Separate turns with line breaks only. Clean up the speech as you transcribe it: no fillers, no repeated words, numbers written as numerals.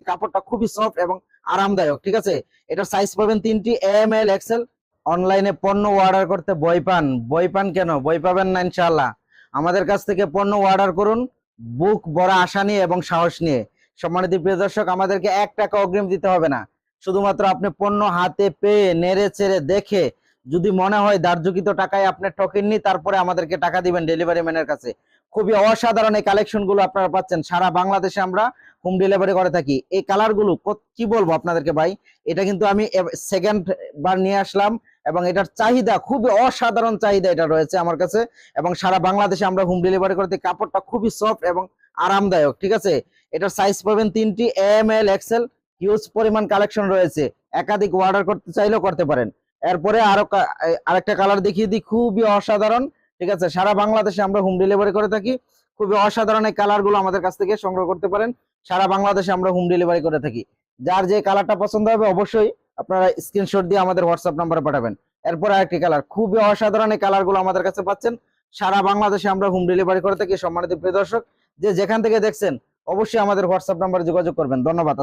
কাপড়টা খুবই সফট এবং আরামদায়ক, ঠিক আছে। এটার সাইজ পাবেন 3টি, এম এল এক্সেল। অনলাইনে পণ্য অর্ডার করতে ভয় পান? ভয় পান কেন? ভয় পাবেন না ইনশাআল্লাহ। আমাদের কাছ থেকে পণ্য অর্ডার করুন বুক ভরা আশা নিয়ে এবং সাহস নিয়ে। সম্মানিত প্রিয় দর্শক, আমাদেরকে 1 টাকা অগ্রিম দিতে হবে না। শুধুমাত্র আপনি পণ্য হাতে পেয়ে নেড়ে চেড়ে দেখে যদি মনে হয় ধার্যকৃত টাকায় আপনি ঠকেননি, তারপরে আমাদেরকে টাকা দিবেন ডেলিভারি ম্যানের কাছে। খুবই অসাধারণ এই কালেকশন গুলো আপনারা পাচ্ছেন। সারা বাংলাদেশে আমরা হোম ডেলিভারি করে থাকি। এই কালার গুলো কি বলবো আপনাদেরকে ভাই, এটা কিন্তু আমি সেকেন্ড বার নিয়ে আসলাম এবং এটার চাহিদা খুবই অসাধারণ চাহিদা এটা রয়েছে আমার কাছে। এবং সারা বাংলাদেশে আমরা হোম ডেলিভারি করতে, কাপড়টা খুবই সফট এবং আরামদায়ক, ঠিক আছে। এটার সাইজ পাবেন 3টি, এম এল এক্সেল। হিউজ পরিমাণ কালেকশন রয়েছে, একাধিক অর্ডার করতে চাইলেও করতে পারেন। এরপরে আরেকটা কালার দেখিয়ে দিই, খুবই অসাধারণ, ঠিক আছে। সারা বাংলাদেশে আমরা হোম ডেলিভারি করে থাকি। খুবই অসাধারণ এই কালার গুলো আমাদের কাছ থেকে সংগ্রহ করতে পারেন। সারা বাংলাদেশে আমরা হোম ডেলিভারি করে থাকি। যার যে কালারটা পছন্দ হবে অবশ্যই আপনারা স্ক্রিনশট দিয়ে আমাদের হোয়াটসঅ্যাপ নাম্বারে পাঠাবেন। এরপর আরেকটি কালার, খুবই অসাধারণ এই কালার গুলো আমাদের কাছে পাচ্ছেন। সারা বাংলাদেশে আমরা হোম ডেলিভারি করে থাকি। সম্মানিত প্রিয় দর্শক, যে যেখান থেকে দেখছেন অবশ্যই আমাদের হোয়াটসঅ্যাপ নাম্বারে যোগাযোগ করবেন। ধন্যবাদ।